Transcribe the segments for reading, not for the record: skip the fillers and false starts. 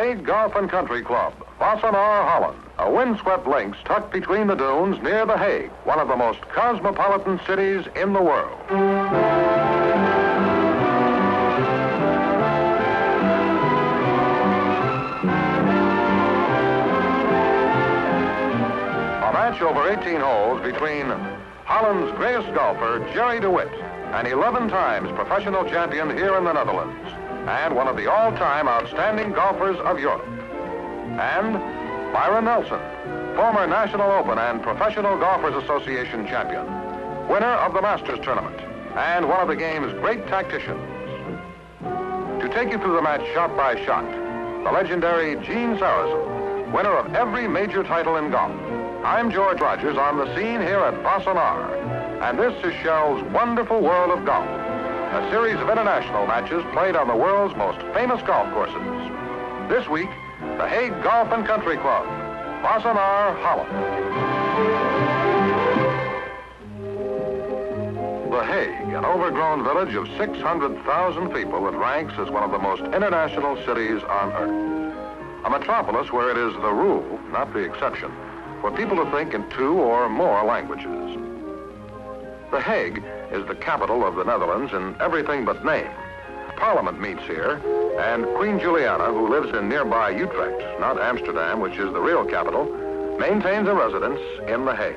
Hague Golf and Country Club, Wassenaar, Holland. A windswept links tucked between the dunes near The Hague, one of the most cosmopolitan cities in the world. A match over 18 holes between Holland's greatest golfer, Gerry de Wit, an 11 times professional champion here in the Netherlands, and one of the all-time outstanding golfers of Europe. And Byron Nelson, former National Open and Professional Golfers Association champion, winner of the Masters tournament, and one of the game's great tacticians. To take you through the match shot by shot, the legendary Gene Sarazen, winner of every major title in golf. I'm George Rogers on the scene here at Wassenaar, and this is Shell's Wonderful World of Golf, a series of international matches played on the world's most famous golf courses. This week, the Hague Golf and Country Club, Wassenaar, Holland. The Hague, an overgrown village of 600,000 people that ranks as one of the most international cities on earth. A metropolis where it is the rule, not the exception, for people to think in 2 or more languages. The Hague is the capital of the Netherlands in everything but name. Parliament meets here, and Queen Juliana, who lives in nearby Utrecht, not Amsterdam, which is the real capital, maintains a residence in The Hague.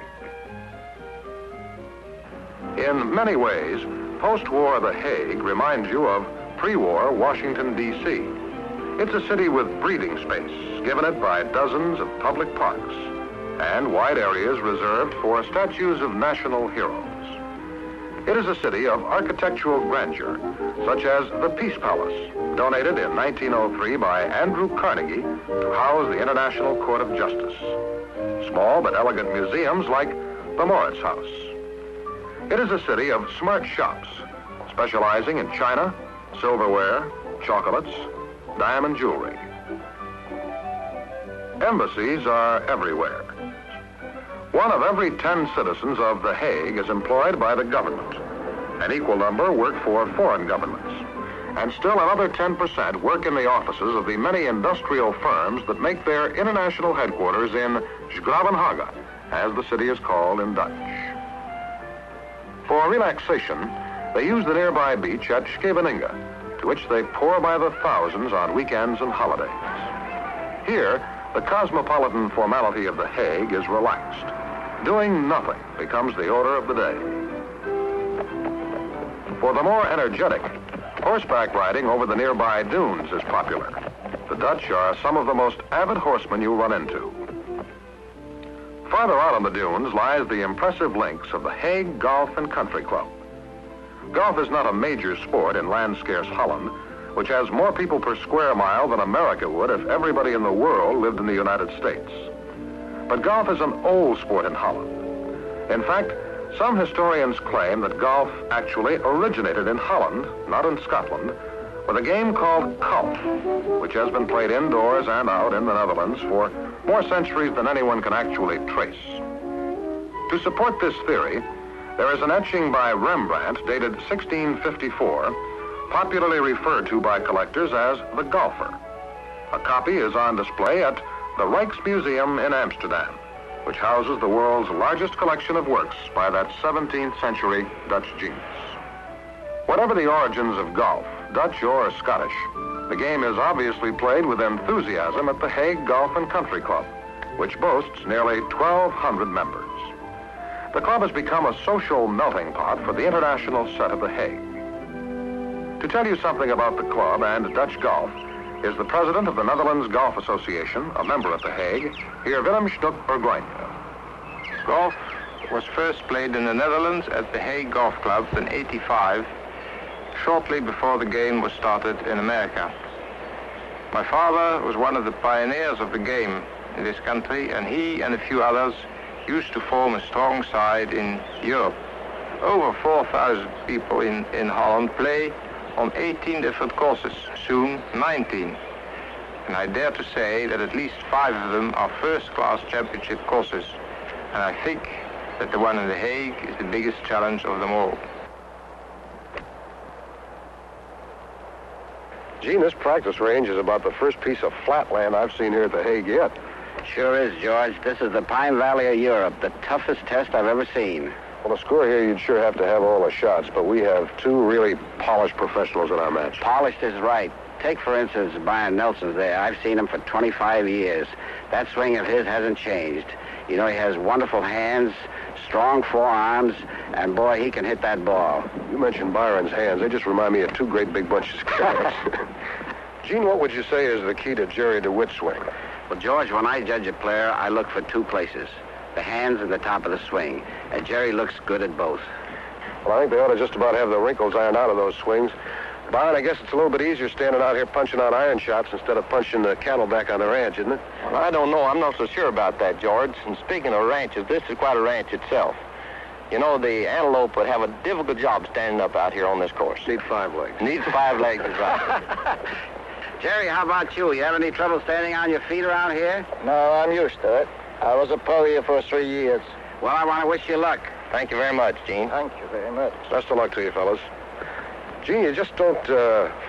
In many ways, post-war The Hague reminds you of pre-war Washington, D.C. It's a city with breathing space, given it by dozens of public parks, and wide areas reserved for statues of national heroes. It is a city of architectural grandeur, such as the Peace Palace, donated in 1903 by Andrew Carnegie to house the International Court of Justice. Small but elegant museums like the Moritz House. It is a city of smart shops, specializing in china, silverware, chocolates, diamond jewelry. Embassies are everywhere. 1 of every 10 citizens of The Hague is employed by the government. An equal number work for foreign governments. And still another 10% work in the offices of the many industrial firms that make their international headquarters in Hague, as the city is called in Dutch. For relaxation, they use the nearby beach at Scheveningen, to which they pour by the thousands on weekends and holidays. Here, the cosmopolitan formality of The Hague is relaxed. Doing nothing becomes the order of the day. For the more energetic, horseback riding over the nearby dunes is popular. The Dutch are some of the most avid horsemen you'll run into. Farther out on the dunes lies the impressive links of the Hague Golf and Country Club. Golf is not a major sport in land-scarce Holland, which has more people per square mile than America would if everybody in the world lived in the United States. But golf is an old sport in Holland. In fact, some historians claim that golf actually originated in Holland, not in Scotland, with a game called golf, which has been played indoors and out in the Netherlands for more centuries than anyone can actually trace. To support this theory, there is an etching by Rembrandt dated 1654, popularly referred to by collectors as the Golfer. A copy is on display at the Rijksmuseum in Amsterdam, which houses the world's largest collection of works by that 17th century Dutch genius. Whatever the origins of golf, Dutch or Scottish, the game is obviously played with enthusiasm at the Hague Golf and Country Club, which boasts nearly 1,200 members. The club has become a social melting pot for the international set of The Hague. To tell you something about the club and Dutch golf is the president of the Netherlands Golf Association, a member of The Hague, Heer Willem Snoek-Burgoyne. Golf was first played in the Netherlands at the Hague Golf Club in '85, shortly before the game was started in America. My father was one of the pioneers of the game in this country, and he and a few others used to form a strong side in Europe. Over 4,000 people in Holland play on 18 different courses, soon 19. And I dare to say that at least 5 of them are first-class championship courses. And I think that the one in The Hague is the biggest challenge of them all. Gene, this practice range is about the first piece of flat land I've seen here at the Hague yet. Sure is, George. This is the Pine Valley of Europe, the toughest test I've ever seen. Well, to score here, you'd sure have to have all the shots, but we have two really polished professionals in our match. Polished is right. Take, for instance, Byron Nelson there. I've seen him for 25 years. That swing of his hasn't changed. You know, he has wonderful hands, strong forearms, and boy, he can hit that ball. You mentioned Byron's hands. They just remind me of two great big bunches of carrots. Gene, what would you say is the key to Gerry de Wit's swing? Well, George, when I judge a player, I look for two places. The hands and the top of the swing. And Gerry looks good at both. Well, I think they ought to just about have the wrinkles ironed out of those swings. Byron, I guess it's a little bit easier standing out here punching out iron shots instead of punching the cattle back on the ranch, isn't it? Well, I don't know. I'm not so sure about that, George. And speaking of ranches, this is quite a ranch itself. You know, the antelope would have a difficult job standing up out here on this course. Need 5 legs. Needs 5 legs, is right. Gerry, how about you? You have any trouble standing on your feet around here? No, I'm used to it. I was a pro here for 3 years. Well, I want to wish you luck. Thank you very much, Gene. Thank you very much. Best of luck to you, fellas. Gene, you just don't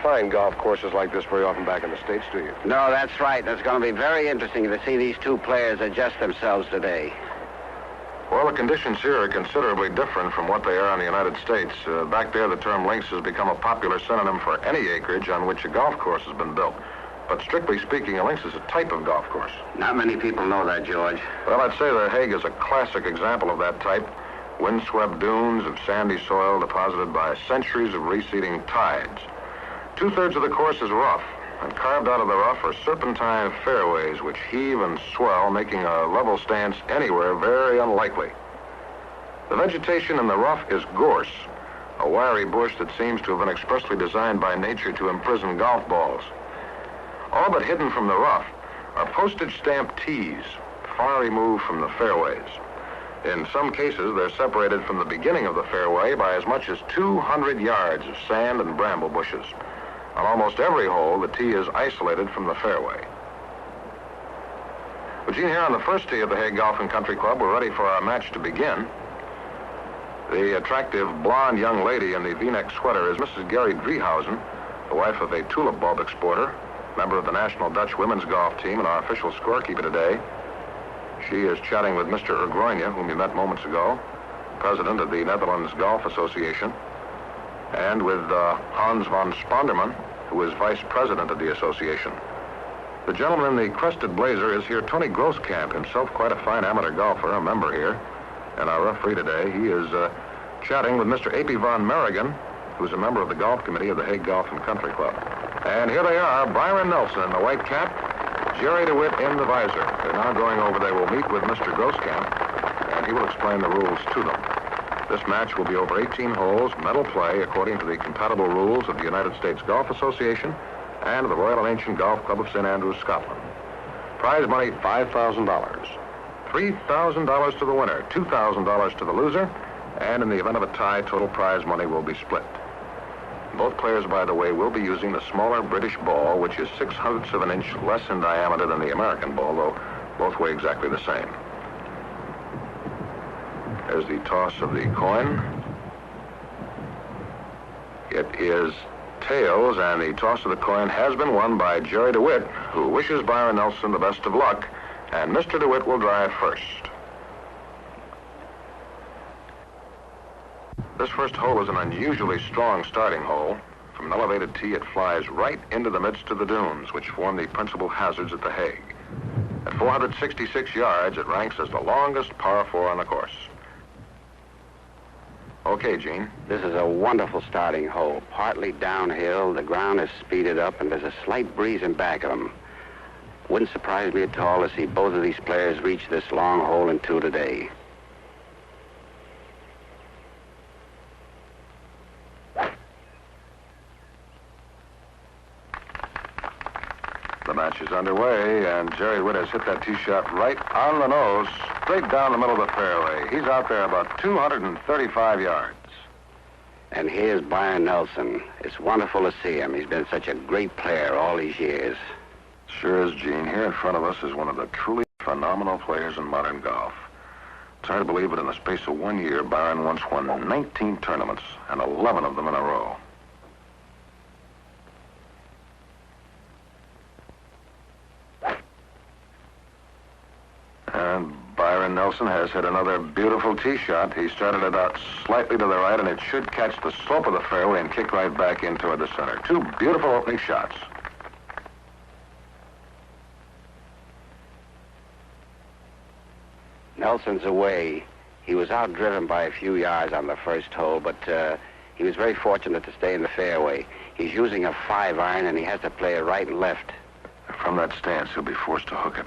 find golf courses like this very often back in the States, do you? No, that's right. It's going to be very interesting to see these two players adjust themselves today. Well, the conditions here are considerably different from what they are in the United States. Back there, the term links has become a popular synonym for any acreage on which a golf course has been built. But strictly speaking, a links is a type of golf course. Not many people know that, George. Well, I'd say the Hague is a classic example of that type. Windswept dunes of sandy soil deposited by centuries of receding tides. 2/3 of the course is rough, and carved out of the rough are serpentine fairways which heave and swell, making a level stance anywhere very unlikely. The vegetation in the rough is gorse, a wiry bush that seems to have been expressly designed by nature to imprison golf balls. All but hidden from the rough are postage stamp tees, far removed from the fairways. In some cases, they're separated from the beginning of the fairway by as much as 200 yards of sand and bramble bushes. On almost every hole, the tee is isolated from the fairway. Well, Gene, here on the first tee of the Hague Golf and Country Club, we're ready for our match to begin. The attractive blonde young lady in the V-neck sweater is Mrs. Gerry Driehuizen, the wife of a tulip bulb exporter, member of the National Dutch Women's Golf Team and our official scorekeeper today. She is chatting with Mr. Urgroyne, whom you met moments ago, president of the Netherlands Golf Association, and with Hans van Sponderman, who is vice president of the association. The gentleman in the crested blazer is here, Tony Grosskamp, himself quite a fine amateur golfer, a member here, and our referee today. He is chatting with Mr. A.P. von Merrigan, who is a member of the golf committee of the Hague Golf and Country Club. And here they are, Byron Nelson in the white cap, Gerry de Wit in the visor. They're now going over. They will meet with Mr. Grosskamp, and he will explain the rules to them. This match will be over 18 holes, medal play, according to the compatible rules of the United States Golf Association and the Royal and Ancient Golf Club of St. Andrews, Scotland. Prize money, $5,000. $3,000 to the winner, $2,000 to the loser, and in the event of a tie, total prize money will be split. Both players, by the way, will be using the smaller British ball, which is 0.6 of an inch less in diameter than the American ball, though both weigh exactly the same. There's the toss of the coin. It is tails, and the toss of the coin has been won by Gerry de Wit, who wishes Byron Nelson the best of luck, and Mr. de Wit will drive first. This first hole is an unusually strong starting hole. From an elevated tee, it flies right into the midst of the dunes, which form the principal hazards at the Hague. At 466 yards, it ranks as the longest par 4 on the course. Okay, Gene. This is a wonderful starting hole. Partly downhill, the ground is speeded up, and there's a slight breeze in back of them. Wouldn't surprise me at all to see both of these players reach this long hole in 2 today. The match is underway, and Gerry de Wit has hit that tee shot right on the nose, straight down the middle of the fairway. He's out there about 235 yards. And here's Byron Nelson. It's wonderful to see him. He's been such a great player all these years. Sure is, Gene. Here in front of us is one of the truly phenomenal players in modern golf. It's hard to believe, but in the space of 1 year, Byron once won 19 tournaments, and 11 of them in a row. And Byron Nelson has hit another beautiful tee shot. He started it out slightly to the right, and it should catch the slope of the fairway and kick right back in toward the center. Two beautiful opening shots. Nelson's away. He was outdriven by a few yards on the first hole, but he was very fortunate to stay in the fairway. He's using a 5-iron, and he has to play it right and left. From that stance, he'll be forced to hook it.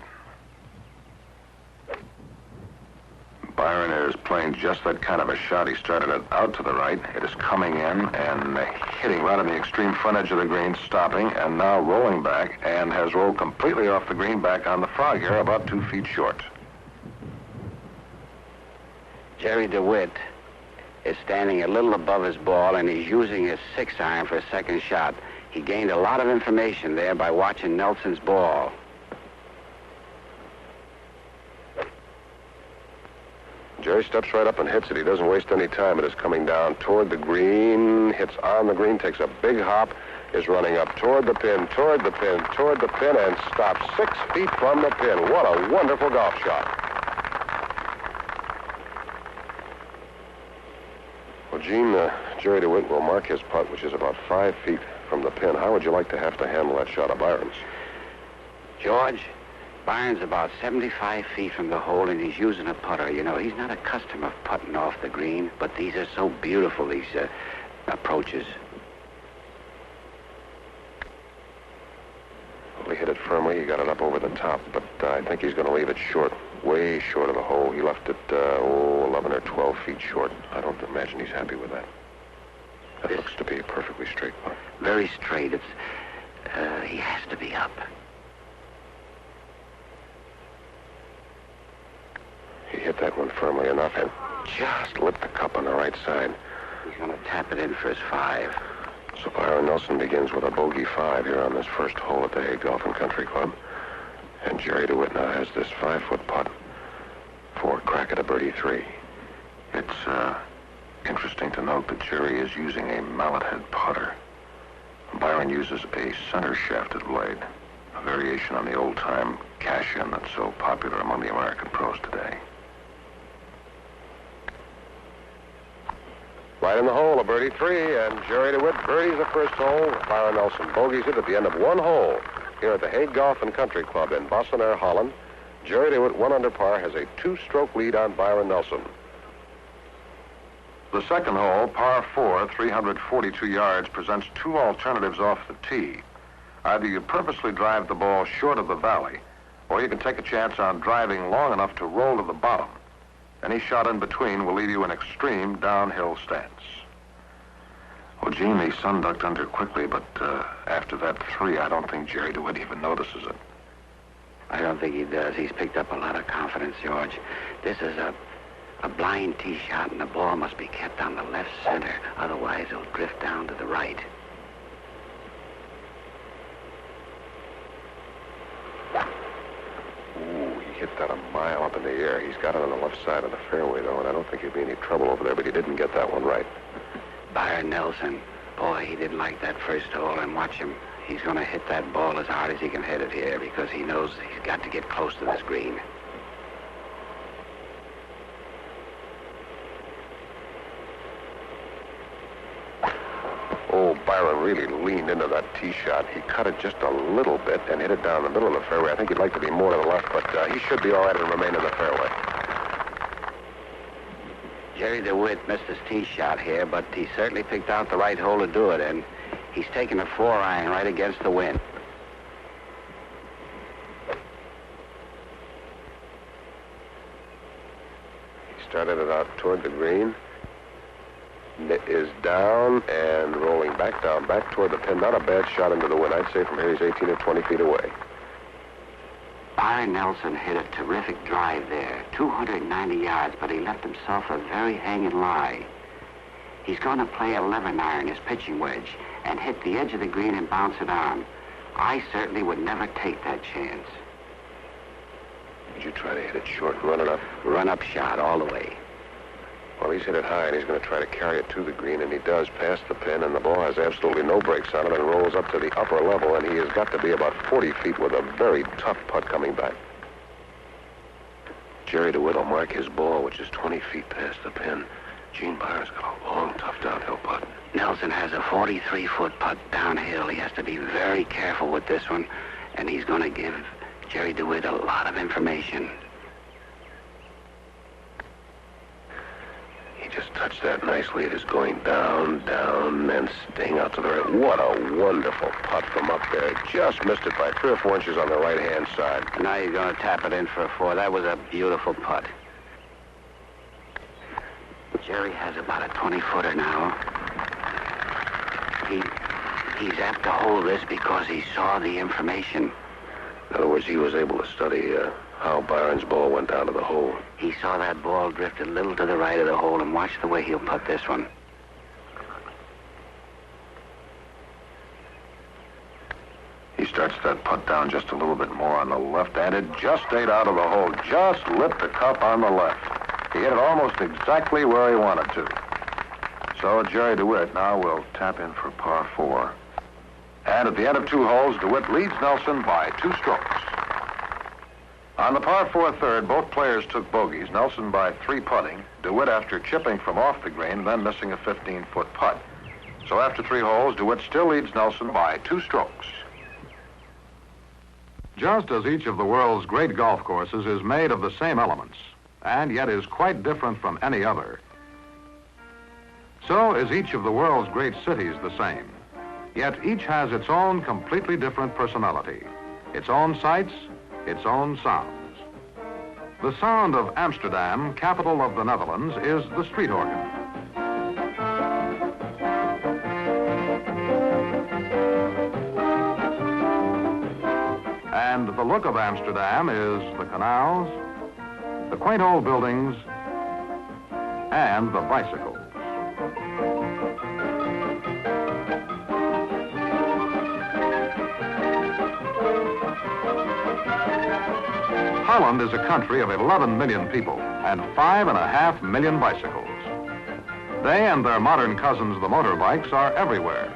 Byron is playing just that kind of a shot. He started it out to the right. It is coming in and hitting right on the extreme front edge of the green, stopping, and now rolling back, and has rolled completely off the green back on the frog here, about 2 feet short. Gerry de Wit is standing a little above his ball, and he's using his 6-iron for a second shot. He gained a lot of information there by watching Nelson's ball. Gerry steps right up and hits it. He doesn't waste any time. It is coming down toward the green, hits on the green, takes a big hop, is running up toward the pin, toward the pin, toward the pin, and stops 6 feet from the pin. What a wonderful golf shot. Well, Gene, Gerry de Wit will mark his putt, which is about 5 feet from the pin. How would you like to have to handle that shot of Byron's? George, Byron's about 75 feet from the hole, and he's using a putter. You know, he's not accustomed of putting off the green, but these are so beautiful, these approaches. Well, he hit it firmly. He got it up over the top, but I think he's going to leave it short, way short of the hole. He left it, 11 or 12 feet short. I don't imagine he's happy with that. That looks to be a perfectly straight putt. Very straight. It's, he has to be up. He hit that one firmly enough and just lit the cup on the right side. He's going to tap it in for his 5. So Byron Nelson begins with a bogey 5 here on this first hole at the Hague Golf Country Club. And Gerry de Wit now has this 5-foot putt for a crack at a birdie 3. It's interesting to note that Gerry is using a mallet head putter. Byron uses a center shafted blade, a variation on the old-time cash-in that's so popular among the American pros today. Right in the hole, a birdie 3, and Gerry de Wit birdies the first hole. Byron Nelson bogeys it at the end of 1 hole here at the Hague Golf Country Club in Bossenaer, Holland. Gerry de Wit, 1 under par, has a 2-stroke lead on Byron Nelson. The second hole, par 4, 342 yards, presents 2 alternatives off the tee. Either you purposely drive the ball short of the valley, or you can take a chance on driving long enough to roll to the bottom. Any shot in between will leave you in extreme downhill stance. Well, Gene, the sun ducked under quickly, but after that 3, I don't think Gerry de Wit even notices it. I don't think he does. He's picked up a lot of confidence, George. This is a blind tee shot, and the ball must be kept on the left center. Otherwise, it'll drift down to the right. Ooh, he hit that a mile up in the air. He's got it on the left side of the fairway, though, and I don't think he'd be any trouble over there, but he didn't get that one right. Byron Nelson, boy, he didn't like that first hole, and watch him. He's going to hit that ball as hard as he can hit it here because he knows he's got to get close to this green. Oh, Byron really leaned into that tee shot. He cut it just a little bit and hit it down the middle of the fairway. I think he'd like to be more to the left, but he should be all right and remain in the fairway. Gerry de Wit missed his tee shot here, but he certainly picked out the right hole to do it, and he's taking a 4-iron right against the wind. He started it out toward the green. It is down and rolling back down, back toward the pin. Not a bad shot into the wind. I'd say from here he's 18 or 20 feet away. Byron Nelson hit a terrific drive there, 290 yards, but he left himself a very hanging lie. He's going to play 11-iron, his pitching wedge, and hit the edge of the green and bounce it on. I certainly would never take that chance. Would you try to hit it short and run it up? Run-up shot all the way. Well, he's hit it high, and he's going to try to carry it to the green, and he does pass the pin, and the ball has absolutely no brakes on it and rolls up to the upper level, and he has got to be about 40 feet with a very tough putt coming back. Gerry de Wit will mark his ball, which is 20 feet past the pin. Gene Byron's got a long, tough downhill putt. Nelson has a 43-foot putt downhill. He has to be very careful with this one, and he's going to give Gerry de Wit a lot of information. He just touched that nicely. It is going down, down, and staying out to the right. What a wonderful putt from up there. Just missed it by 3 or 4 inches on the right-hand side. Now he's going to tap it in for a 4. That was a beautiful putt. Gerry has about a 20-footer now. He's apt to hold this because he saw the information. In other words, he was able to study how Byron's ball went down to the hole. He saw that ball drift a little to the right of the hole, and watch the way he'll putt this one. He starts that putt down just a little bit more on the left, and it just stayed out of the hole. Just lit the cup on the left. He hit it almost exactly where he wanted to. So Gerry de Wit now will tap in for par 4. And at the end of 2 holes, de Wit leads Nelson by 2 strokes. On the par 4 third, both players took bogeys, Nelson by 3 putting, de Wit after chipping from off the green, then missing a 15-foot putt. So after 3 holes, de Wit still leads Nelson by 2 strokes. Just as each of the world's great golf courses is made of the same elements, and yet is quite different from any other, so is each of the world's great cities the same. Yet each has its own completely different personality, its own sights, its own sounds. The sound of Amsterdam, capital of the Netherlands, is the street organ. And the look of Amsterdam is the canals, the quaint old buildings, and the bicycles. Holland is a country of 11 million people and 5.5 million bicycles. They and their modern cousins, the motorbikes, are everywhere.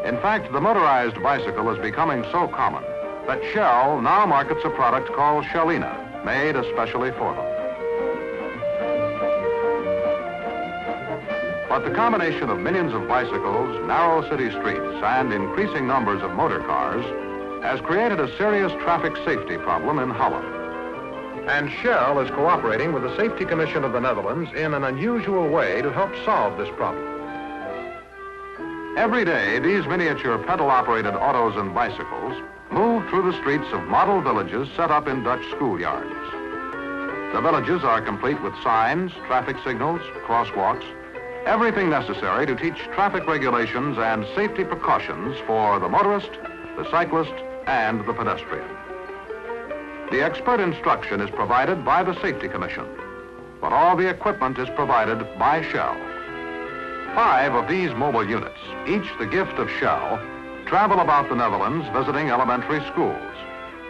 In fact, the motorized bicycle is becoming so common that Shell now markets a product called Shellina, made especially for them. But the combination of millions of bicycles, narrow city streets, and increasing numbers of motor cars has created a serious traffic safety problem in Holland. And Shell is cooperating with the Safety Commission of the Netherlands in an unusual way to help solve this problem. Every day, these miniature pedal-operated autos and bicycles move through the streets of model villages set up in Dutch schoolyards. The villages are complete with signs, traffic signals, crosswalks, everything necessary to teach traffic regulations and safety precautions for the motorist, the cyclist, and the pedestrian. The expert instruction is provided by the Safety Commission, but all the equipment is provided by Shell. 5 of these mobile units, each the gift of Shell, travel about the Netherlands visiting elementary schools,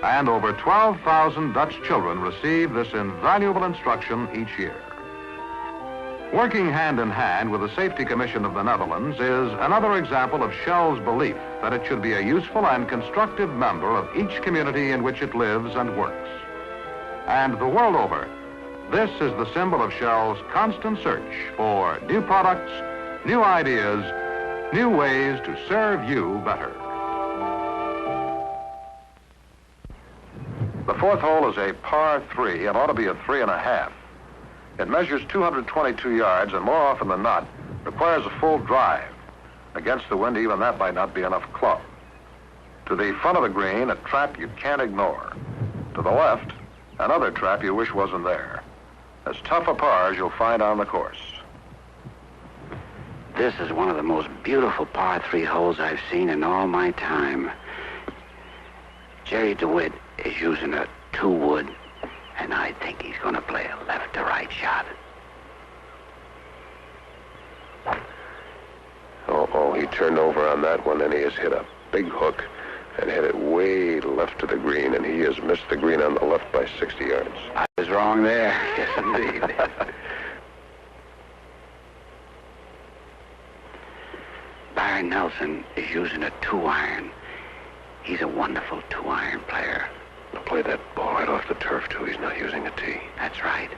and over 12,000 Dutch children receive this invaluable instruction each year. Working hand in hand with the Safety Commission of the Netherlands is another example of Shell's belief that it should be a useful and constructive member of each community in which it lives and works. And the world over, this is the symbol of Shell's constant search for new products, new ideas, new ways to serve you better. The 4th hole is a par 3 and ought to be a 3.5. It measures 222 yards and more often than not requires a full drive. Against the wind, even that might not be enough club. To the front of the green, a trap you can't ignore. To the left, another trap you wish wasn't there. As tough a par as you'll find on the course. This is one of the most beautiful par 3 holes I've seen in all my time. Gerry de Wit is using a 2-wood, and I think he's going to play a left-to-right shot. Oh, he turned over on that one, and he has hit a big hook and hit it way left to the green, and he has missed the green on the left by 60 yards. I was wrong there. Yes, indeed. Byron Nelson is using a 2-iron. He's a wonderful 2-iron player. He'll play that ball right off the turf, too. He's not using a tee. That's That's right.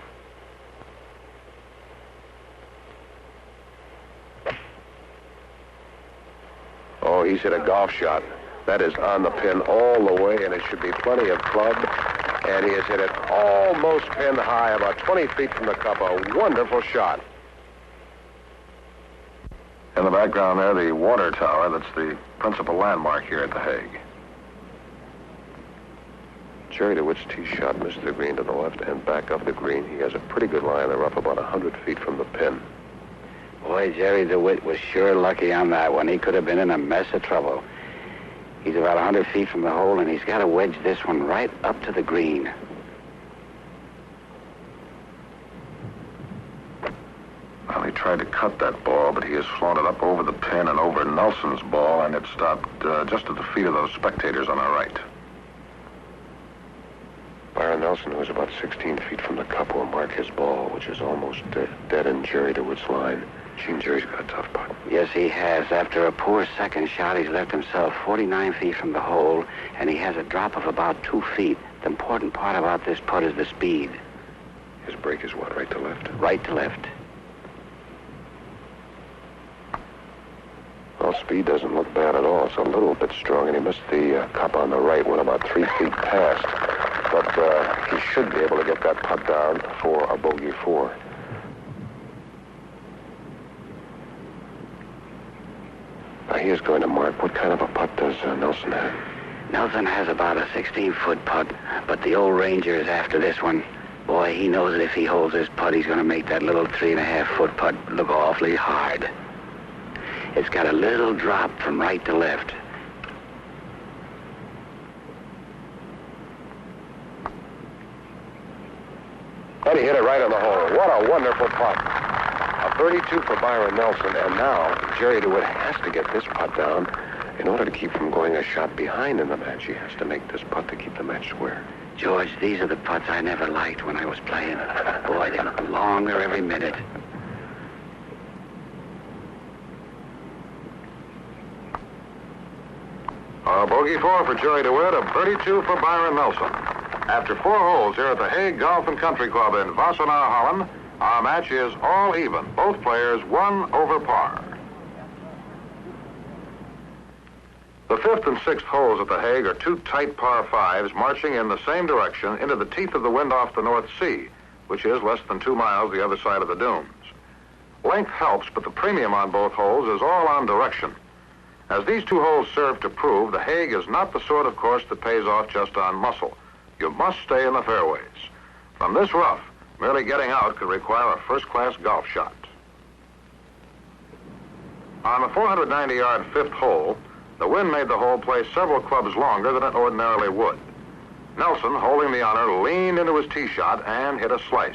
Oh, he's hit a golf shot. That is on the pin all the way, and it should be plenty of club. And he has hit it almost pin high, about 20 feet from the cup. A wonderful shot. In the background there, the water tower that's the principal landmark here at The Hague. Gerry de Wit's tee shot missed the green to the left and back of the green. He has a pretty good lie in the rough, about 100 feet from the pin. Boy, Gerry de Wit was sure lucky on that one. He could have been in a mess of trouble. He's about 100 feet from the hole, and he's got to wedge this one right up to the green. Well, he tried to cut that ball, but he has flown it up over the pin and over Nelson's ball, and it stopped just at the feet of those spectators on our right. Byron Nelson, who is about 16 feet from the cup, will mark his ball, which is almost dead in Gerry de Wit's line. Gene, Jerry's got a tough putt. Yes, he has. After a poor second shot, he's left himself 49 feet from the hole, and he has a drop of about 2 feet. The important part about this putt is the speed. His break is what, right to left? Right to left. Well, speed doesn't look bad at all. It's a little bit strong, and he missed the cup on the right, went about 3 feet past. But he should be able to get that putt down for a bogey 4. Now, he is going to mark. What kind of a putt does Nelson have? Nelson has about a 16-foot putt, but the old Ranger is after this one. Boy, he knows that if he holds this putt, he's going to make that little 3.5-foot putt look awfully hard. It's got a little drop from right to left. And he hit it right on the hole. What a wonderful putt. A 32 for Byron Nelson, and now Gerry de Wit has to get this putt down in order to keep from going a shot behind in the match. He has to make this putt to keep the match square. George, these are the putts I never liked when I was playing. Boy, they look longer every minute. Bogey 4 for Gerry de Wit, a 32 for Byron Nelson. After 4 holes here at the Hague Golf and Country Club in Wassenaar, Holland, our match is all even. Both players 1 over par. The 5th and 6th holes at the Hague are 2 tight par 5s marching in the same direction into the teeth of the wind off the North Sea, which is less than 2 miles the other side of the dunes. Length helps, but the premium on both holes is all on direction. As these 2 holes serve to prove, the Hague is not the sort of course that pays off just on muscle. You must stay in the fairways. From this rough, merely getting out could require a first-class golf shot. On the 490-yard 5th hole, the wind made the hole play several clubs longer than it ordinarily would. Nelson, holding the honor, leaned into his tee shot and hit a slice.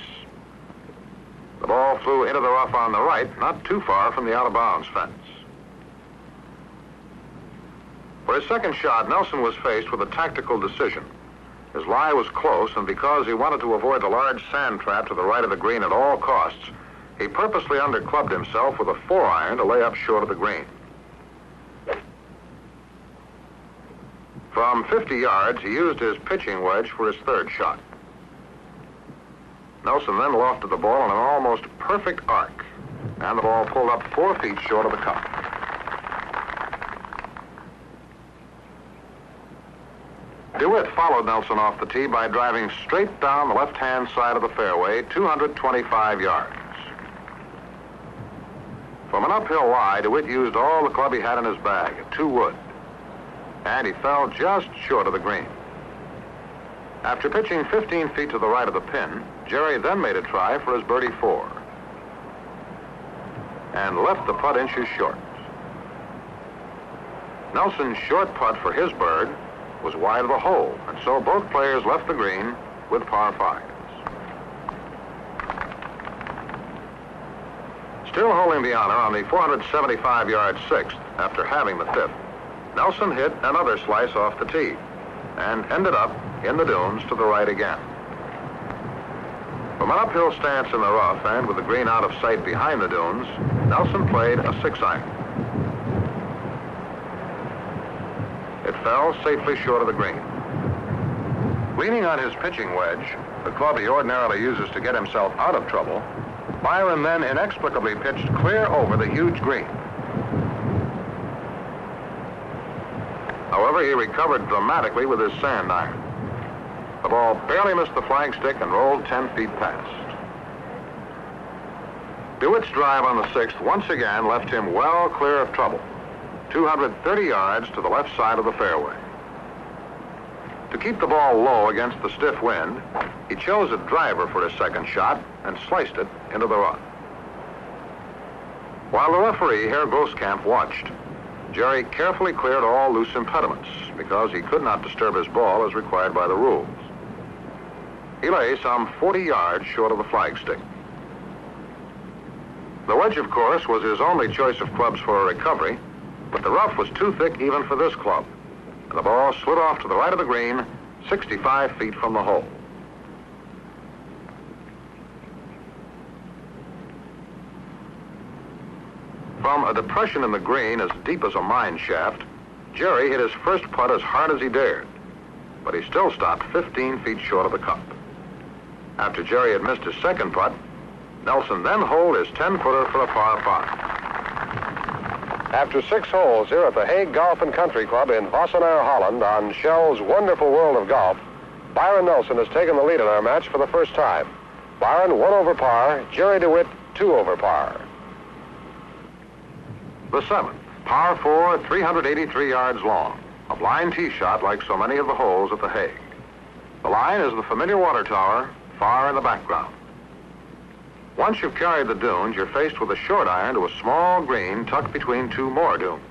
The ball flew into the rough on the right, not too far from the out-of-bounds fence. For his second shot, Nelson was faced with a tactical decision. His lie was close, and because he wanted to avoid the large sand trap to the right of the green at all costs, he purposely underclubbed himself with a 4-iron to lay up short of the green. From 50 yards, he used his pitching wedge for his 3rd shot. Nelson then lofted the ball in an almost perfect arc, and the ball pulled up 4 feet short of the cup. De Wit followed Nelson off the tee by driving straight down the left-hand side of the fairway, 225 yards. From an uphill lie, De Wit used all the club he had in his bag, a 2-wood, and he fell just short of the green. After pitching 15 feet to the right of the pin, Gerry then made a try for his birdie 4 and left the putt inches short. Nelson's short putt for his bird was wide of the hole, and so both players left the green with par 5s. Still holding the honor on the 475-yard 6th after having the 5th, Nelson hit another slice off the tee and ended up in the dunes to the right again. From an uphill stance in the rough and with the green out of sight behind the dunes, Nelson played a 6-iron. It fell safely short of the green. Leaning on his pitching wedge, the club he ordinarily uses to get himself out of trouble, Byron then inexplicably pitched clear over the huge green. However, he recovered dramatically with his sand iron. The ball barely missed the flagstick and rolled 10 feet past. De Wit's drive on the 6th once again left him well clear of trouble, 230 yards to the left side of the fairway. To keep the ball low against the stiff wind, he chose a driver for his second shot and sliced it into the rough. While the referee, Herr Groskamp, watched, Gerry carefully cleared all loose impediments because he could not disturb his ball as required by the rules. He lay some 40 yards short of the flagstick. The wedge, of course, was his only choice of clubs for a recovery, but the rough was too thick even for this club, and the ball slid off to the right of the green, 65 feet from the hole. From a depression in the green as deep as a mine shaft, Gerry hit his first putt as hard as he dared, but he still stopped 15 feet short of the cup. After Gerry had missed his second putt, Nelson then holed his 10-footer for a par 5. After 6 holes here at the Hague Golf and Country Club in Wassenaar, Holland, on Shell's wonderful world of golf, Byron Nelson has taken the lead in our match for the first time. Byron 1 over par, Gerry de Wit 2 over par. The 7th, par 4, 383 yards long, a blind tee shot like so many of the holes at the Hague. The line is the familiar water tower, far in the background. Once you've carried the dunes, you're faced with a short iron to a small green tucked between 2 more dunes.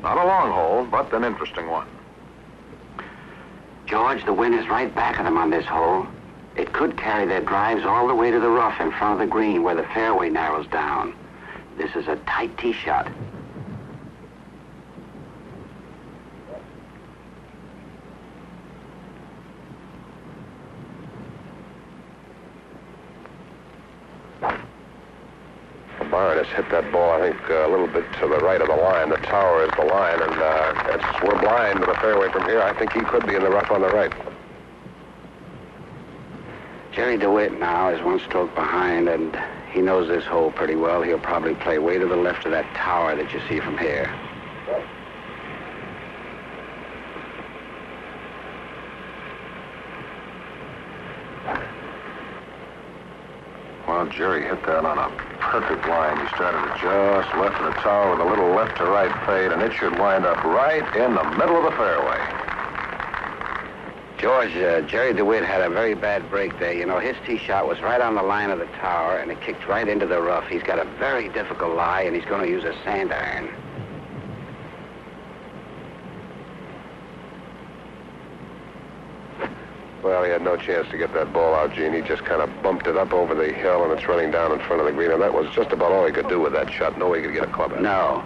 Not a long hole, but an interesting one. George, the wind is right back of them on this hole. It could carry their drives all the way to the rough in front of the green where the fairway narrows down. This is a tight tee shot. Byron has hit that ball, I think, a little bit to the right of the line. The tower is the line, and we're blind to the fairway from here. I think he could be in the rough on the right. Gerry de Wit now is 1 stroke behind, and he knows this hole pretty well. He'll probably play way to the left of that tower that you see from here. Well, Gerry hit that on a perfect line. He started it just left of the tower with a little left to right fade, and it should wind up right in the middle of the fairway. George, Gerry de Wit had a very bad break there. You know, his tee shot was right on the line of the tower, and it kicked right into the rough. He's got a very difficult lie, and he's going to use a sand iron. Well, he had no chance to get that ball out, Gene. He just kind of bumped it up over the hill, and it's running down in front of the green, and that was just about all he could do with that shot. No way he could get a club at it. No.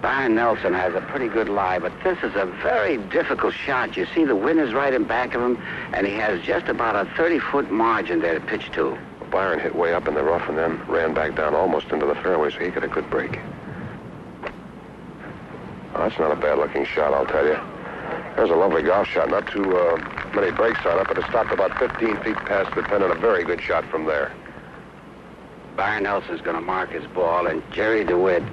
Byron Nelson has a pretty good lie, but this is a very difficult shot. You see, the wind is right in back of him, and he has just about a 30-foot margin there to pitch to. Byron hit way up in the rough and then ran back down almost into the fairway, so he got a good break. Oh, that's not a bad-looking shot, I'll tell you. There's a lovely golf shot. Not too many breaks on it, but it stopped about 15 feet past the pin, and a very good shot from there. Byron Nelson's going to mark his ball, and Gerry de Wit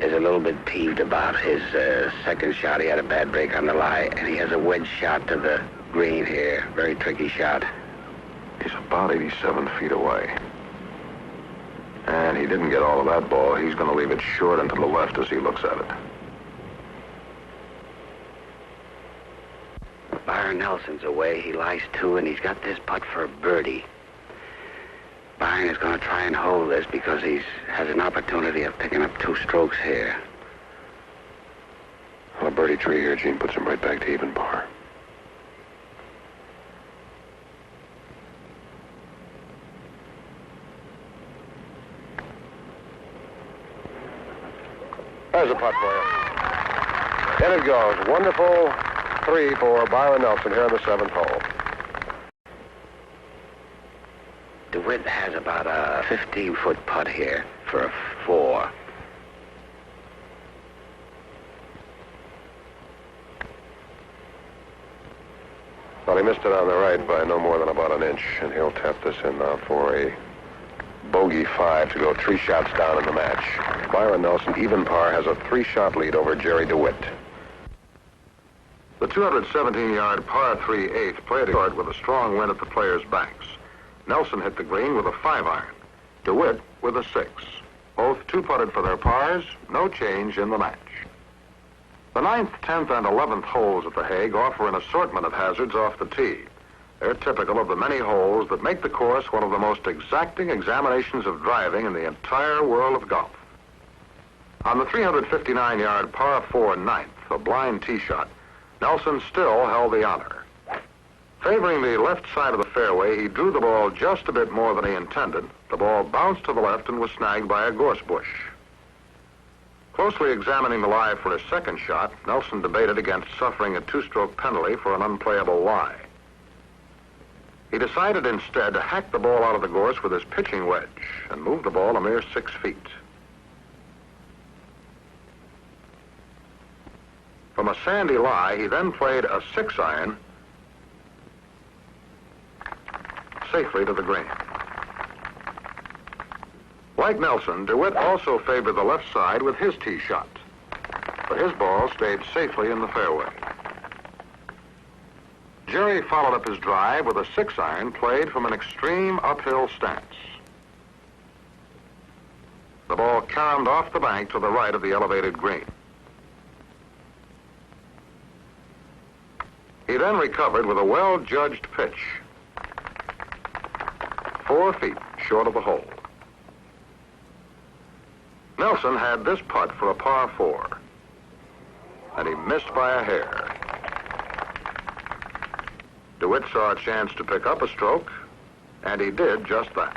is a little bit peeved about his second shot. He had a bad break on the lie, and he has a wedge shot to the green here. Very tricky shot. He's about 87 feet away. And he didn't get all of that ball. He's going to leave it short and to the left as he looks at it. Byron Nelson's away. He lies 2, and he's got this putt for a birdie. Byron is going to try and hold this because he has an opportunity of picking up 2 strokes here. Well, a birdie tree here, Gene, puts him right back to even par. There's a putt for you. In it goes. Wonderful 3 for Byron Nelson here on the 7th hole. De Wit has about a 15-foot putt here for a 4. Well, he missed it on the right by no more than about an inch, and he'll tap this in now for a bogey 5 to go 3 shots down in the match. Byron Nelson, even par, has a 3-shot lead over Gerry de Wit. The 217-yard par 3 eighth played short with a strong wind at the players' backs. Nelson hit the green with a 5-iron. De Wit with a 6. Both 2-putted for their pars, no change in the match. The 9th, 10th, and 11th holes at the Hague offer an assortment of hazards off the tee. They're typical of the many holes that make the course one of the most exacting examinations of driving in the entire world of golf. On the 359-yard par 4 ninth, a blind tee shot, Nelson still held the honor. Favoring the left side of the fairway, he drew the ball just a bit more than he intended. The ball bounced to the left and was snagged by a gorse bush. Closely examining the lie for his second shot, Nelson debated against suffering a 2-stroke penalty for an unplayable lie. He decided instead to hack the ball out of the gorse with his pitching wedge and move the ball a mere 6 feet. From a sandy lie, he then played a 6-iron safely to the green. Like Nelson, De Wit also favored the left side with his tee shot, but his ball stayed safely in the fairway. Gerry followed up his drive with a 6-iron played from an extreme uphill stance. The ball caromed off the bank to the right of the elevated green. He then recovered with a well-judged pitch, 4 feet short of the hole. Nelson had this putt for a par 4, and he missed by a hair. De Wit saw a chance to pick up a stroke, and he did just that.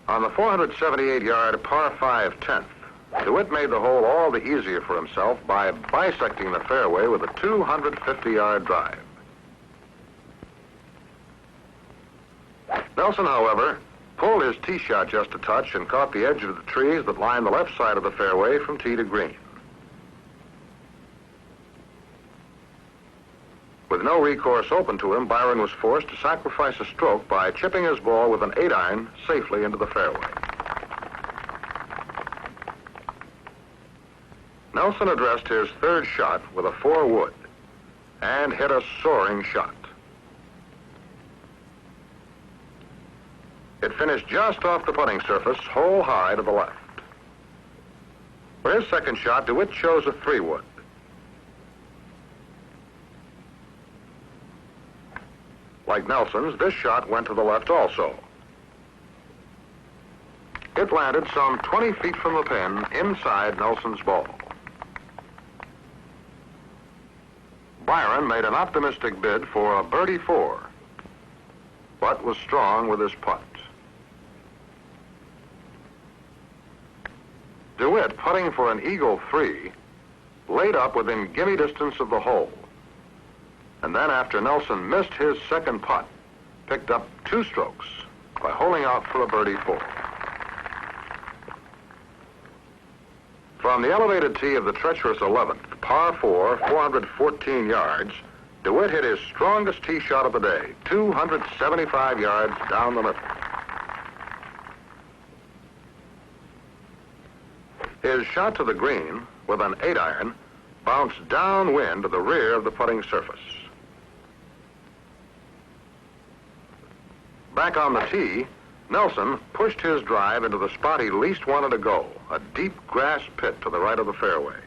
On the 478-yard par 5 10th, De Wit made the hole all the easier for himself by bisecting the fairway with a 250-yard drive. Nelson, however, pulled his tee shot just a touch and caught the edge of the trees that lined the left side of the fairway from tee to green. With no recourse open to him, Byron was forced to sacrifice a stroke by chipping his ball with an 8-iron safely into the fairway. Nelson addressed his third shot with a 4-wood and hit a soaring shot. It finished just off the putting surface, hole high to the left. For his second shot, De Wit chose a 3-wood. Like Nelson's, this shot went to the left also. It landed some 20 feet from the pin inside Nelson's ball. Byron made an optimistic bid for a birdie 4, but was strong with his putt. De Wit, putting for an eagle 3, laid up within gimme distance of the hole. And then after Nelson missed his second putt, picked up 2 strokes by holding out for a birdie 4. From the elevated tee of the treacherous 11th, par 4, 414 yards, De Wit hit his strongest tee shot of the day, 275 yards down the middle. His shot to the green with an 8-iron bounced downwind to the rear of the putting surface. Back on the tee, Nelson pushed his drive into the spot he least wanted to go, a deep grass pit to the right of the fairway.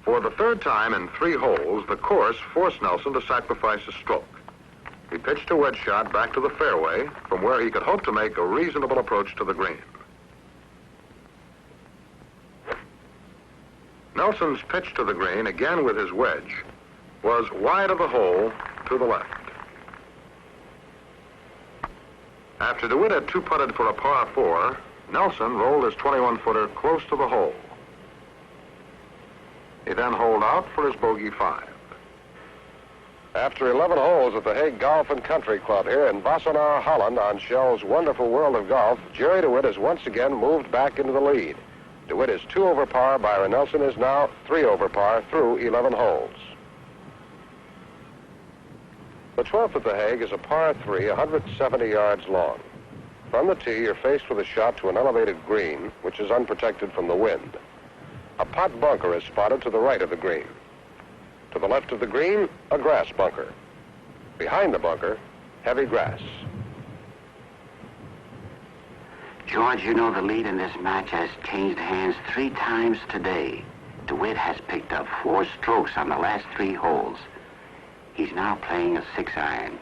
For the third time in 3 holes, the course forced Nelson to sacrifice a stroke. He pitched a wedge shot back to the fairway, from where he could hope to make a reasonable approach to the green. Nelson's pitch to the green, again with his wedge, was wide of the hole to the left. After De Wit had 2-putted for a par 4, Nelson rolled his 21-footer close to the hole. He then holed out for his bogey 5. After 11 holes at the Hague Golf and Country Club here in Wassenaar, Holland, on Shell's wonderful world of golf, Gerry de Wit has once again moved back into the lead. DeWitt is 2 over par. Byron Nelson is now 3 over par through 11 holes. The 12th at the Hague is a par 3, 170 yards long. From the tee, you're faced with a shot to an elevated green, which is unprotected from the wind. A pot bunker is spotted to the right of the green. To the left of the green, a grass bunker. Behind the bunker, heavy grass. George, you know the lead in this match has changed hands 3 times today. DeWitt has picked up 4 strokes on the last 3 holes. He's now playing a 6-iron.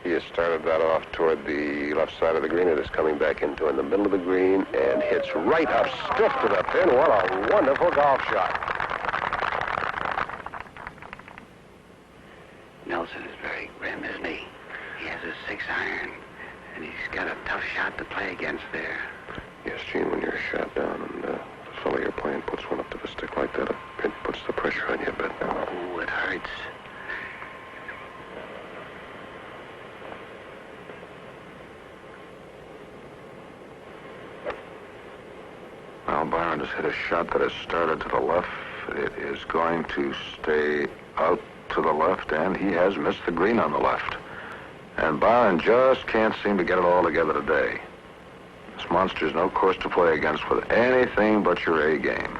He has started that off toward the left side of the green. It is coming back into in the middle of the green and hits right up stiff to the pin. What a wonderful golf shot. Nelson is very grim, isn't he? He has a 6-iron, and he's got a tough shot to play against there. Yes, Gene, when you're shot down and the fellow you're playing puts one up to the stick like that, it puts the pressure on you a bit. Oh, it hurts. Well, Byron has hit a shot that has started to the left. It is going to stay out to the left, and he has missed the green on the left. And Byron just can't seem to get it all together today. This monster's no course to play against with anything but your A game.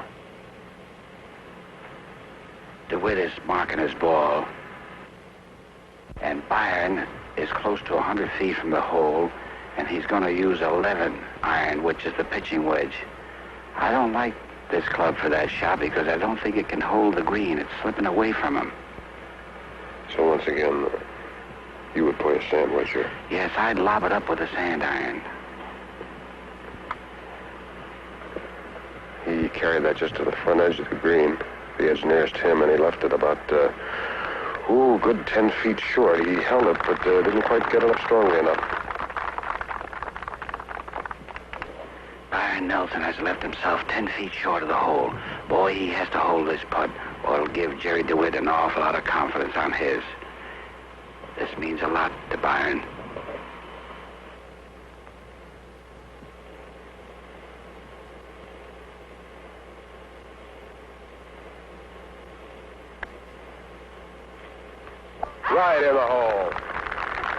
DeWitt is marking his ball, and Byron is close to 100 feet from the hole, and he's going to use 11-iron, which is the pitching wedge. I don't like this club for that shot because I don't think it can hold the green. It's slipping away from him. So once again, you would play a sand wedge here? Yes, I'd lob it up with a sand iron. He carried that just to the front edge of the green, the edge nearest him, and he left it about, good 10 feet short. He held it, but didn't quite get it up strongly enough. Byron Nelson has left himself 10 feet short of the hole. Boy, he has to hold this putt, or it'll give Gerry de Wit an awful lot of confidence on his. This means a lot to Byron. Right in the hole.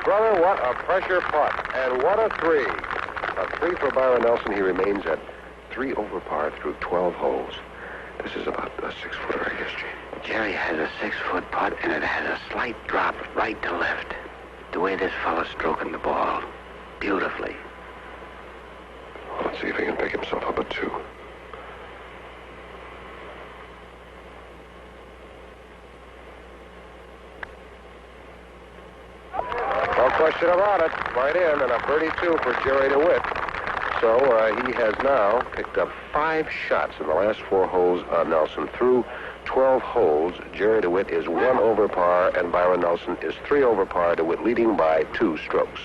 Brother, what a pressure putt, and what a 3. A 3 for Byron Nelson. He remains at 3 over par through 12 holes. This is about a 6-footer, I guess, Gene. Gerry has a 6-foot putt, and it has a slight drop right to left. The way this fellow's stroking the ball. Beautifully. Well, let's see if he can pick himself up at 2. No question about it. Right in, and a birdie 2 for Gerry de Wit. So he has now picked up 5 shots in the last 4 holes on Nelson. Through 12 holes, Gerry de Wit is 1 over par, and Byron Nelson is 3 over par, de Wit leading by 2 strokes.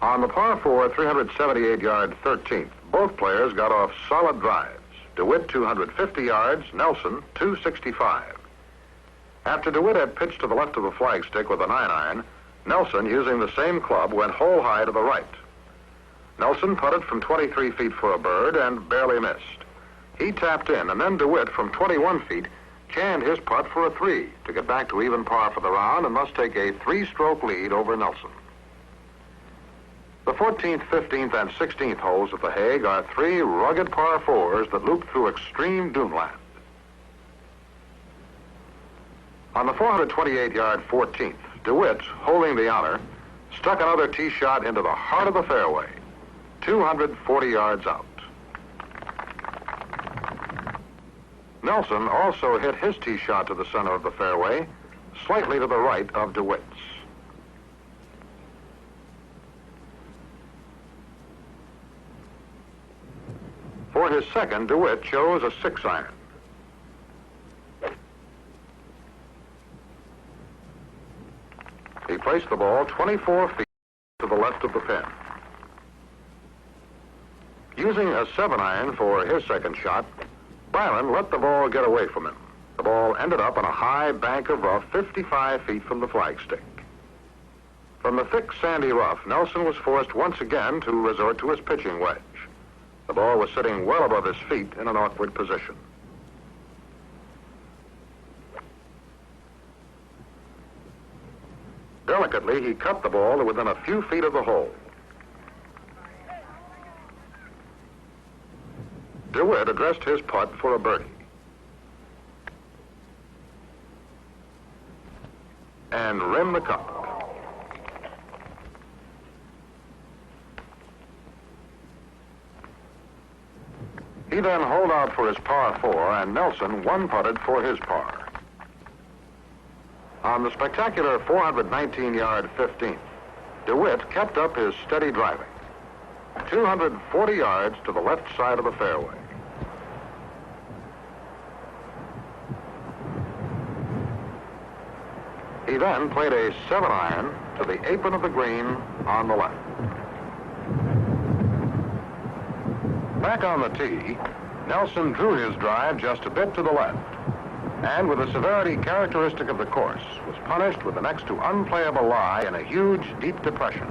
On the par 4, 378-yard 13th, both players got off solid drives. De Wit 250 yards, Nelson 265. After de Wit had pitched to the left of the flagstick with a 9-iron, Nelson, using the same club, went hole high to the right. Nelson putted from 23 feet for a bird and barely missed. He tapped in, and then de Wit from 21 feet canned his putt for a 3 to get back to even par for the round and thus take a 3-stroke lead over Nelson. The 14th, 15th, and 16th holes at the Hague are 3 rugged par 4s that loop through extreme duneland. On the 428-yard 14th, de Wit, holding the honor, struck another tee shot into the heart of the fairway, 240 yards out. Nelson also hit his tee shot to the center of the fairway, slightly to the right of de Wit's. For his second, de Wit chose a 6-iron. He placed the ball 24 feet to the left of the pin. Using a 7-iron for his second shot, Byron let the ball get away from him. The ball ended up on a high bank of rough 55 feet from the flagstick. From the thick sandy rough, Nelson was forced once again to resort to his pitching wedge. The ball was sitting well above his feet in an awkward position. Delicately, he cut the ball to within a few feet of the hole. De Wit addressed his putt for a birdie. And rimmed the cup. He then holed out for his par 4, and Nelson one-putted for his par. On the spectacular 419-yard 15th, De Wit kept up his steady driving, 240 yards to the left side of the fairway. He then played a 7-iron to the apron of the green on the left. Back on the tee, Nelson drew his drive just a bit to the left, and with the severity characteristic of the course, was punished with the next to unplayable lie in a huge, deep depression.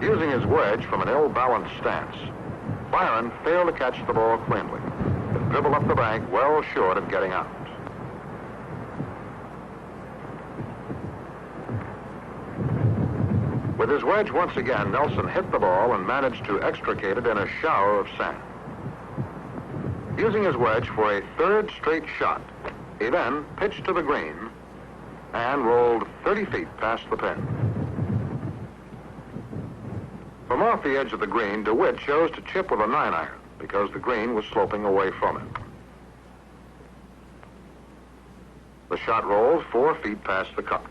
Using his wedge from an ill-balanced stance, Byron failed to catch the ball cleanly, but dribbled up the bank well short of getting out. With his wedge once again, Nelson hit the ball and managed to extricate it in a shower of sand. Using his wedge for a third straight shot, he then pitched to the green and rolled 30 feet past the pin. From off the edge of the green, De Wit chose to chip with a 9-iron because the green was sloping away from him. The shot rolled 4 feet past the cup.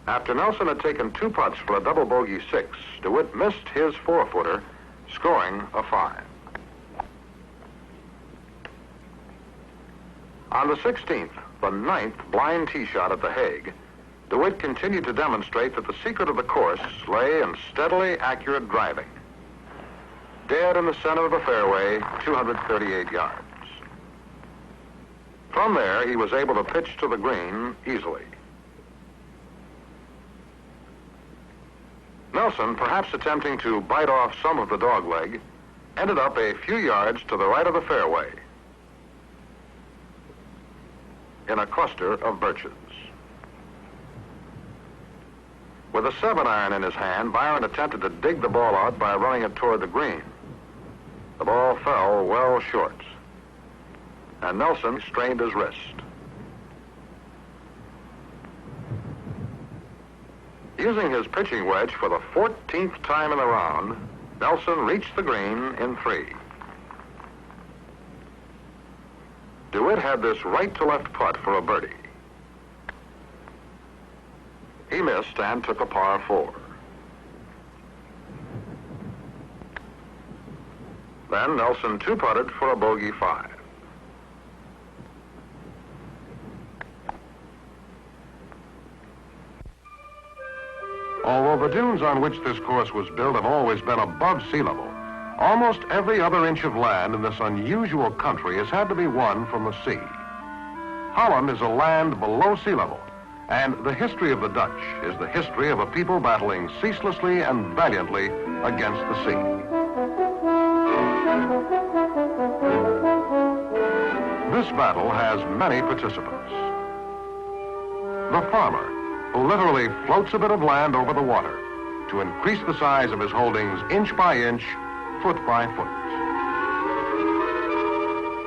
After Nelson had taken 2 putts for a double bogey 6, De Wit missed his 4-footer, scoring a 5. On the 16th, the 9th blind tee shot at the Hague, De Wit continued to demonstrate that the secret of the course lay in steadily accurate driving. Dead in the center of the fairway, 238 yards. From there, he was able to pitch to the green easily. Nelson, perhaps attempting to bite off some of the dogleg, ended up a few yards to the right of the fairway in a cluster of birches. With a 7-iron in his hand, Byron attempted to dig the ball out by running it toward the green. The ball fell well short, and Nelson strained his wrist. Using his pitching wedge for the 14th time in the round, Nelson reached the green in 3. De Wit had this right-to-left putt for a birdie. He missed and took a par 4. Then Nelson 2-putted for a bogey 5. Although the dunes on which this course was built have always been above sea level, almost every other inch of land in this unusual country has had to be won from the sea. Holland is a land below sea level, and the history of the Dutch is the history of a people battling ceaselessly and valiantly against the sea. This battle has many participants. The farmer, who literally floats a bit of land over the water to increase the size of his holdings inch by inch, foot by foot.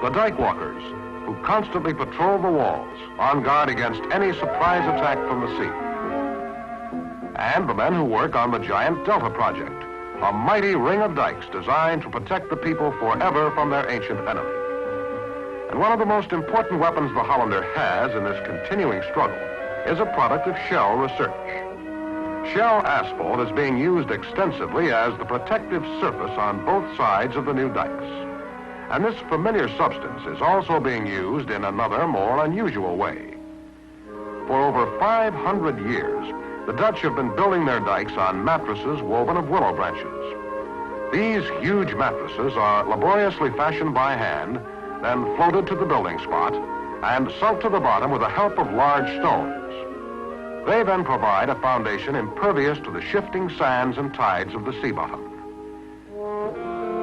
The dike walkers, who constantly patrol the walls on guard against any surprise attack from the sea. And the men who work on the giant Delta project, a mighty ring of dikes designed to protect the people forever from their ancient enemy. And one of the most important weapons the Hollander has in this continuing struggle is a product of shell research. Shell asphalt is being used extensively as the protective surface on both sides of the new dikes. And this familiar substance is also being used in another, more unusual way. For over 500 years, the Dutch have been building their dikes on mattresses woven of willow branches. These huge mattresses are laboriously fashioned by hand, then floated to the building spot, and sunk to the bottom with the help of large stones. They then provide a foundation impervious to the shifting sands and tides of the sea bottom.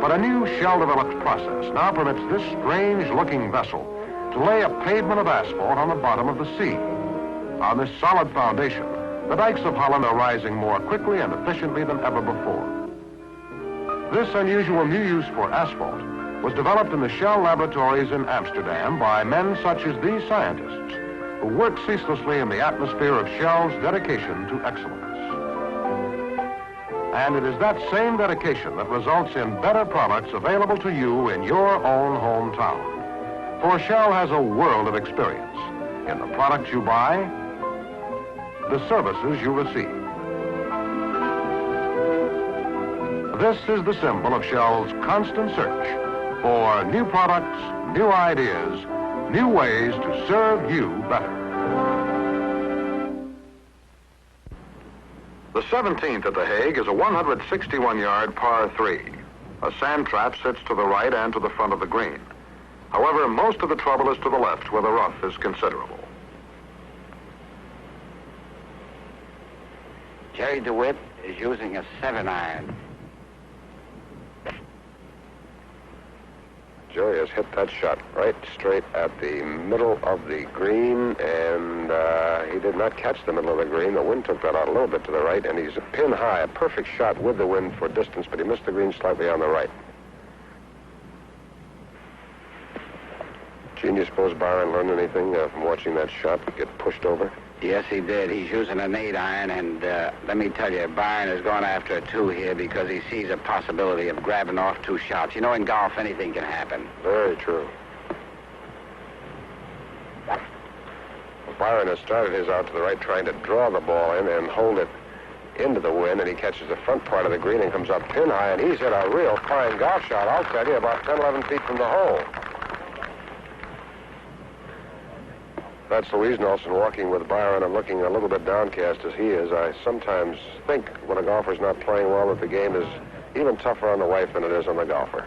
But a new shell-developed process now permits this strange-looking vessel to lay a pavement of asphalt on the bottom of the sea. On this solid foundation, the dikes of Holland are rising more quickly and efficiently than ever before. This unusual new use for asphalt was developed in the Shell laboratories in Amsterdam by men such as these scientists, who work ceaselessly in the atmosphere of Shell's dedication to excellence. And it is that same dedication that results in better products available to you in your own hometown. For Shell has a world of experience in the products you buy, the services you receive. This is the symbol of Shell's constant search for new products, new ideas, new ways to serve you better. The 17th at The Hague is a 161-yard par 3. A sand trap sits to the right and to the front of the green. However, most of the trouble is to the left, where the rough is considerable. Gerry de Wit is using a 7-iron. Gerry has hit that shot right straight at the middle of the green, and he did not catch the middle of the green. The wind took that out a little bit to the right, and he's pin high, a perfect shot with the wind for distance, but he missed the green slightly on the right. Gene, you suppose Byron learned anything from watching that shot get pushed over? Yes, he did. He's using an 8-iron, and let me tell you, Byron has gone after a 2 here because he sees a possibility of grabbing off 2 shots. You know, in golf, anything can happen. Very true. Well, Byron has started his out to the right, trying to draw the ball in and hold it into the wind, and he catches the front part of the green and comes up pin high, and he's hit a real fine golf shot, I'll tell you, about 10, 11 feet from the hole. That's Louise Nelson walking with Byron and looking a little bit downcast as he is. I sometimes think when a golfer's not playing well that the game is even tougher on the wife than it is on the golfer.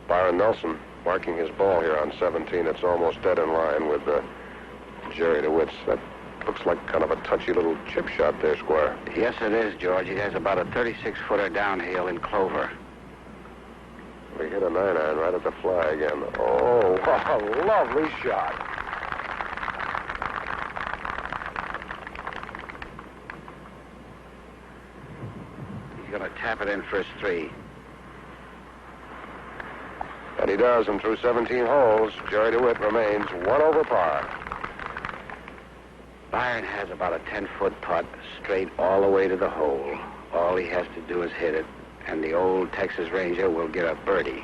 Byron Nelson marking his ball here on 17. It's almost dead in line with Gerry de Wit's. That looks like kind of a touchy little chip shot there, Squire. Yes, it is, George. He has about a 36-footer downhill in clover. We hit a 9-iron right at the fly again. Oh, what a lovely shot. He's going to tap it in for his 3. And he does, and through 17 holes, Gerry de Wit remains 1 over par. Byron has about a 10-foot putt straight all the way to the hole. All he has to do is hit it, and the old Texas Ranger will get a birdie.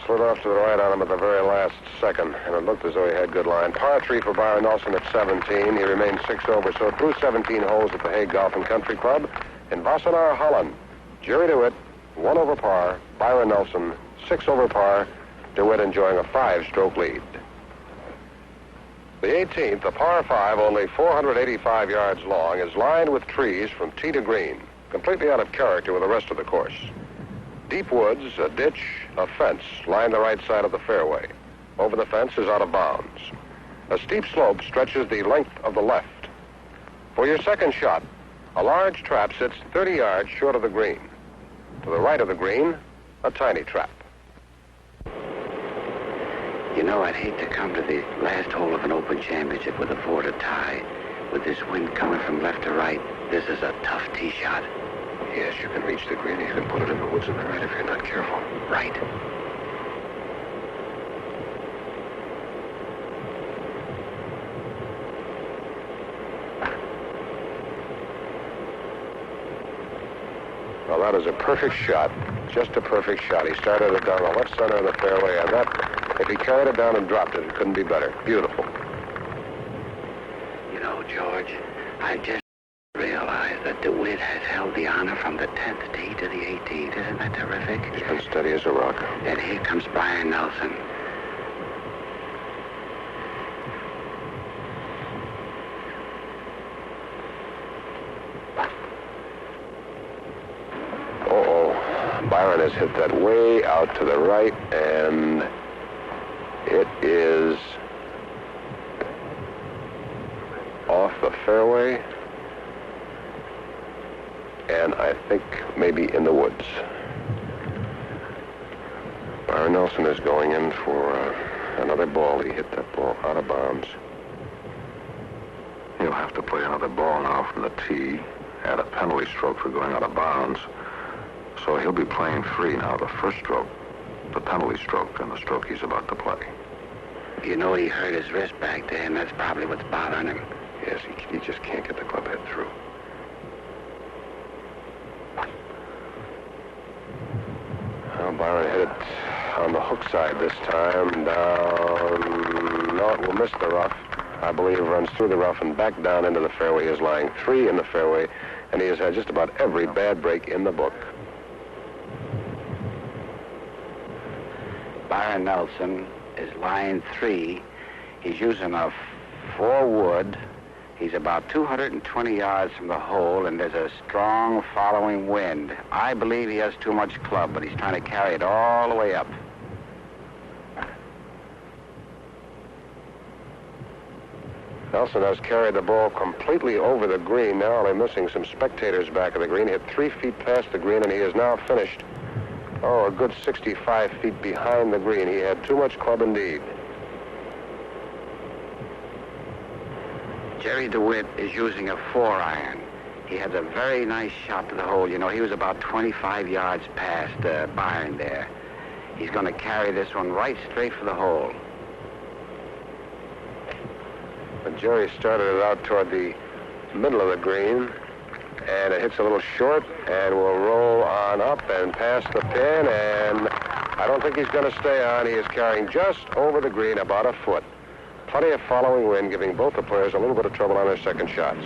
Slid off to the right on him at the very last second, and it looked as though he had good line. Par 3 for Byron Nelson at 17. He remains 6 over, so through 17 holes at the Hague Golf and Country Club in Wassenaar, Holland. Gerry de Wit, 1 over par. Byron Nelson, 6 over par. De Wit enjoying a 5-stroke lead. The 18th, a par 5, only 485 yards long, is lined with trees from tee to green, completely out of character with the rest of the course. Deep woods, a ditch, a fence line the right side of the fairway. Over the fence is out of bounds. A steep slope stretches the length of the left. For your second shot, a large trap sits 30 yards short of the green. To the right of the green, a tiny trap. You know, I'd hate to come to the last hole of an Open Championship with a 4 to tie. With this wind coming from left to right, this is a tough tee shot. Yes, you can reach the green. You can put it in the woods on the right if you're not careful. Right. Well, that is a perfect shot. Just a perfect shot. He started it down the left center of the fairway, and that, if he carried it down and dropped it, it couldn't be better. Beautiful. You know, George, I just realized that De Wit has held the honor from the 10th tee to the 18th. Isn't that terrific? He's been steady as a rock. And here comes Byron Nelson. Byron has hit that way out to the right, and it is off the fairway, and I think maybe in the woods. Byron Nelson is going in for another ball. He hit that ball out of bounds. He'll have to play another ball now from the tee, add a penalty stroke for going out of bounds. So he'll be playing free now, the first stroke, the penalty stroke, and the stroke he's about to play. You know, he hurt his wrist back there, and that's probably what's bothering him. Yes, he just can't get the club head through. Well, Byron hit it on the hook side this time, down. No, it will miss the rough. I believe runs through the rough and back down into the fairway. He is lying 3 in the fairway, and he has had just about every bad break in the book. Byron Nelson is lying 3. He's using a 4 wood. He's about 220 yards from the hole, and there's a strong following wind. I believe he has too much club, but he's trying to carry it all the way up. Nelson has carried the ball completely over the green. Now only missing some spectators back of the green. Hit 3 feet past the green, and he is now finished. Oh, a good 65 feet behind the green. He had too much club indeed. Gerry de Wit is using a 4-iron. He has a very nice shot to the hole. You know, he was about 25 yards past Byron there. He's going to carry this one right straight for the hole. But Gerry started it out toward the middle of the green, and it hits a little short and will roll on up and past the pin, and I don't think he's going to stay on. He is carrying just over the green about a foot. Plenty of following wind, giving both the players a little bit of trouble on their second shots.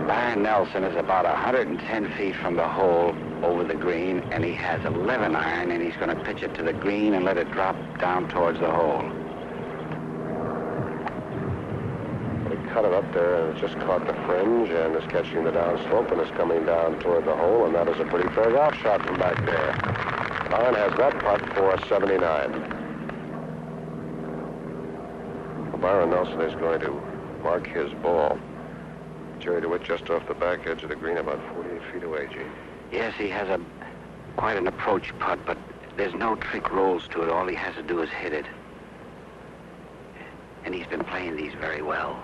Byron Nelson is about 110 feet from the hole over the green, and he has 11 iron, and he's going to pitch it to the green and let it drop down towards the hole. Cut it up there, and it's just caught the fringe and is catching the downslope and is coming down toward the hole, and that is a pretty fair golf shot from back there. Byron has that putt for a 79. Well, Byron Nelson is going to mark his ball. Gerry de Wit just off the back edge of the green, about 48 feet away, Gene. Yes, he has quite an approach putt, but there's no trick rolls to it. All he has to do is hit it. And he's been playing these very well.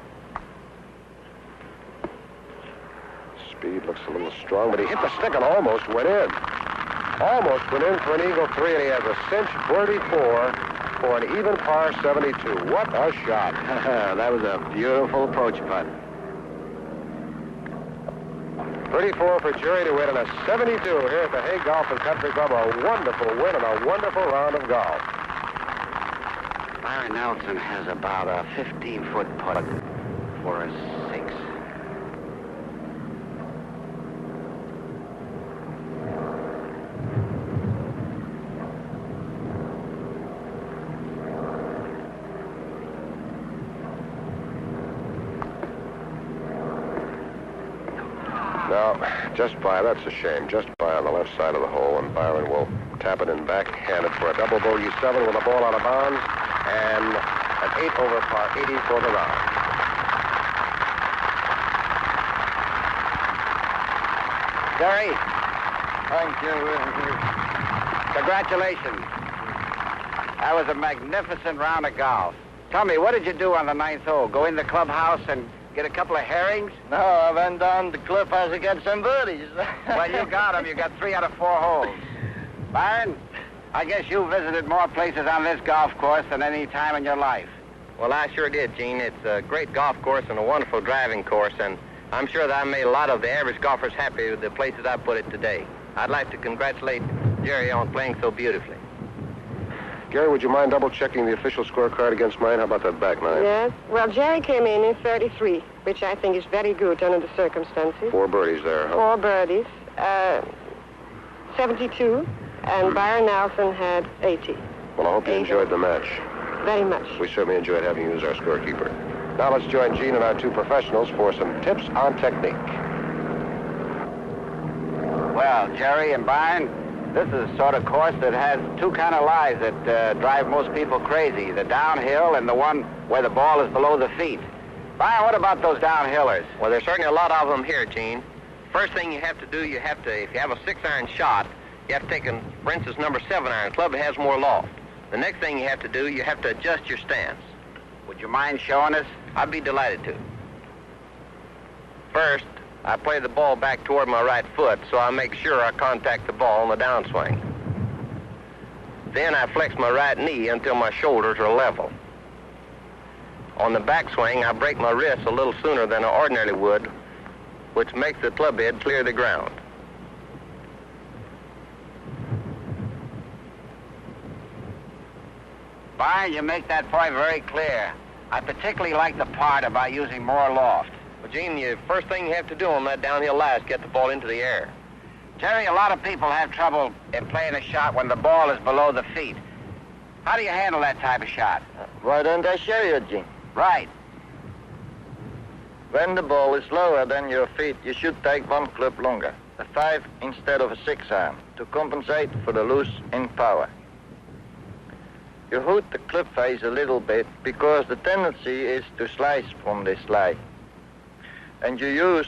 Speed looks a little strong, but he hit the stick and almost went in. Almost went in for an eagle 3, and he has a cinch birdie 4 for an even par 72. What a shot. That was a beautiful approach putt. 34 for Gerry de Wit and a 72 here at the Hague Golf and Country Club. A wonderful win and a wonderful round of golf. Byron Nelson has about a 15-foot putt for a 6. Now, that's a shame, just by on the left side of the hole, and Byron will tap it in backhanded for a double bogey 7 with a ball out of bounds, and an 8 over par 80 for the round. Gerry, Thank you. congratulations. That was a magnificent round of golf. Tell me, what did you do on the 9th hole? Go in the clubhouse and get a couple of herrings? No, I went down the cliff as to get some birdies. Well, you got them. You got 3 out of 4 holes. Byron, I guess you visited more places on this golf course than any time in your life. Well, I sure did, Gene. It's a great golf course and a wonderful driving course, and I'm sure that I made a lot of the average golfers happy with the places I put it today. I'd like to congratulate Gerry on playing so beautifully. Gerry, would you mind double-checking the official scorecard against mine? How about that back nine? Yes. Well, Gerry came in 33, which I think is very good under the circumstances. 4 birdies there, huh? 4 birdies. 72, and Byron Nelson had 80. Well, I hope you enjoyed the match. Very much. We certainly enjoyed having you as our scorekeeper. Now let's join Gene and our 2 professionals for some tips on technique. Well, Gerry and Byron, this is a sort of course that has 2 kind of lies that drive most people crazy. The downhill and the one where the ball is below the feet. Byron, what about those downhillers? Well, there's certainly a lot of them here, Gene. First thing you have to do, if you have a 6-iron shot, you have to take, for instance, number 7-iron club. It has more loft. The next thing you have to do, you have to adjust your stance. Would you mind showing us? I'd be delighted to. First, I play the ball back toward my right foot, so I make sure I contact the ball on the downswing. Then I flex my right knee until my shoulders are level. On the backswing, I break my wrists a little sooner than I ordinarily would, which makes the club head clear the ground. Byron, you make that point very clear. I particularly like the part about using more loft. Well, Gene, the first thing you have to do on that downhill lie is get the ball into the air. Gerry, a lot of people have trouble in playing a shot when the ball is below the feet. How do you handle that type of shot? Why don't I show you, Gene? Right. When the ball is lower than your feet, you should take 1 club longer, a 5 instead of a 6-iron, to compensate for the loss in power. You hood the club face a little bit because the tendency is to slice from this lie. And you use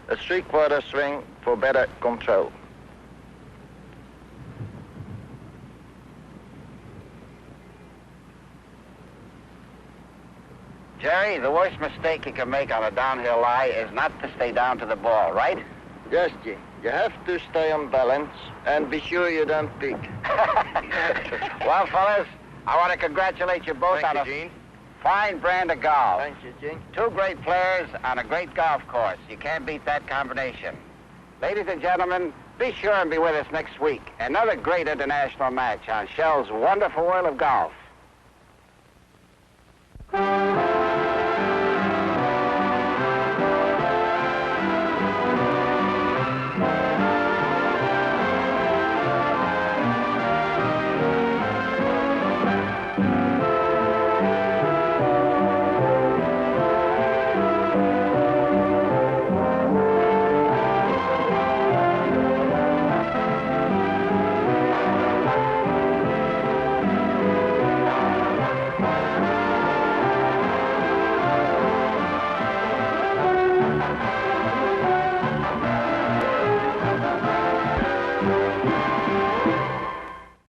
a 3/4 swing for better control. Gerry, the worst mistake you can make on a downhill lie is not to stay down to the ball, right? Yes, Gene. You have to stay on balance and be sure you don't peek. Well, fellas, I want to congratulate you both on a fine brand of golf. Thank you, Gene. 2 great players on a great golf course. You can't beat that combination. Ladies and gentlemen, be sure and be with us next week. Another great international match on Shell's wonderful world of golf.